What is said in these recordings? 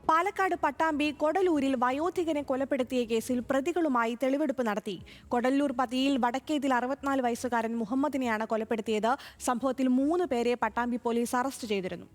പാലക്കാട് പട്ടാമ്പി കൊടലൂരിൽ വയോധികനെ കൊലപ്പെടുത്തിയ കേസിൽ പ്രതികളുമായി തെളിവെടുപ്പ് നടത്തി. കൊടല്ലൂർ പതിയിൽ വടക്കേതിൽ 64 വയസ്സുകാരൻ മുഹമ്മദിനെയാണ് കൊലപ്പെടുത്തിയത്. സംഭവത്തിൽ 3 പേരെ പട്ടാമ്പി പോലീസ് അറസ്റ്റ് ചെയ്തിരുന്നു.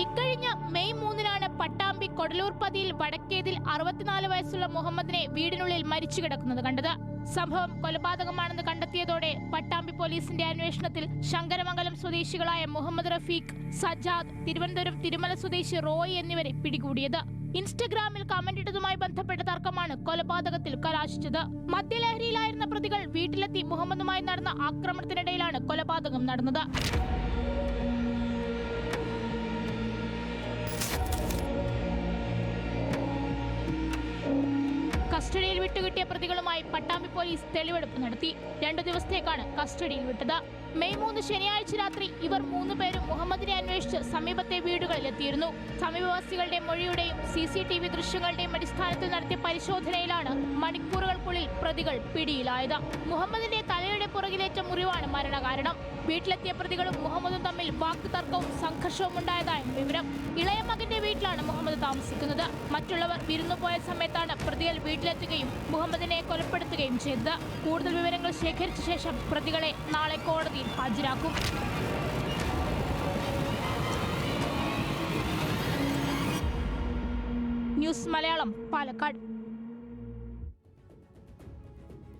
ഇക്കഴിഞ്ഞ മെയ് 3-നാണ് പട്ടാമ്പി കൊടലൂർ പതിയിൽ വടക്കേതിൽ 64 വയസ്സുള്ള മുഹമ്മദിനെ വീടിനുള്ളിൽ മരിച്ചു കിടക്കുന്നത് കണ്ടത്. സംഭവം കൊലപാതകമാണെന്ന് കണ്ടെത്തിയതോടെ പട്ടാമ്പി പോലീസിന്റെ അന്വേഷണത്തിൽ ശങ്കരമംഗലം സ്വദേശികളായ മുഹമ്മദ് റഫീഖ്, സജാദ്, തിരുവനന്തപുരം തിരുമല സ്വദേശി റോയ് എന്നിവരെ പിടികൂടിയത്. ഇൻസ്റ്റഗ്രാമിൽ കമന്റ് ഇട്ടതുമായി ബന്ധപ്പെട്ട തർക്കമാണ് കൊലപാതകത്തിൽ കലാശിച്ചത്. മദ്യലഹരിയിലായിരുന്ന പ്രതികൾ വീട്ടിലെത്തി മുഹമ്മദുമായി നടന്ന ആക്രമണത്തിനിടയിലാണ് കൊലപാതകം നടന്നത്. കസ്റ്റഡിയിൽ വിട്ടുകിട്ടിയ പ്രതികളുമായി പട്ടാമ്പി പോലീസ് തെളിവെടുപ്പ് നടത്തി. 2 ദിവസത്തേക്കാണ് കസ്റ്റഡിയിൽ വിട്ടത്. മെയ് 3 ശനിയാഴ്ച രാത്രി ഇവർ 3 പേരും മുഹമ്മദിനെ അന്വേഷിച്ച് സമീപത്തെ വീടുകളിലെത്തിയിരുന്നു. സമീപവാസികളുടെ മൊഴിയുടെയും CCTV ദൃശ്യങ്ങളുടെയും അടിസ്ഥാനത്തിൽ നടത്തിയ പരിശോധനയിലാണ് മണിക്കൂറുകൾക്കുള്ളിൽ പ്രതികൾ പിടിയിലായത്. മുഹമ്മദിന്റെ തലയുടെ പുറകിലേറ്റ മുറിവാണ് മരണകാരണം. വീട്ടിലെത്തിയ പ്രതികളും മുഹമ്മദും തമ്മിൽ വാക്കുതർക്കവും സംഘർഷവും ഉണ്ടായതായും വിവരം. ഇളയ മകന്റെ വീട്ടിലാണ് മുഹമ്മദ് താമസിക്കുന്നത്. മറ്റുള്ളവർ വിരുന്നുപോയ സമയത്താണ് പ്രതികൾ വീട്ടിലെത്തുകയും മുഹമ്മദിനെ കൊലപ്പെടുത്തുകയും ചെയ്തത്. കൂടുതൽ വിവരങ്ങൾ ശേഖരിച്ച ശേഷം പ്രതികളെ നാളെ കോടതിയിൽ ഹാജരാക്കും. ന്യൂസ് മലയാളം, പാലക്കാട്.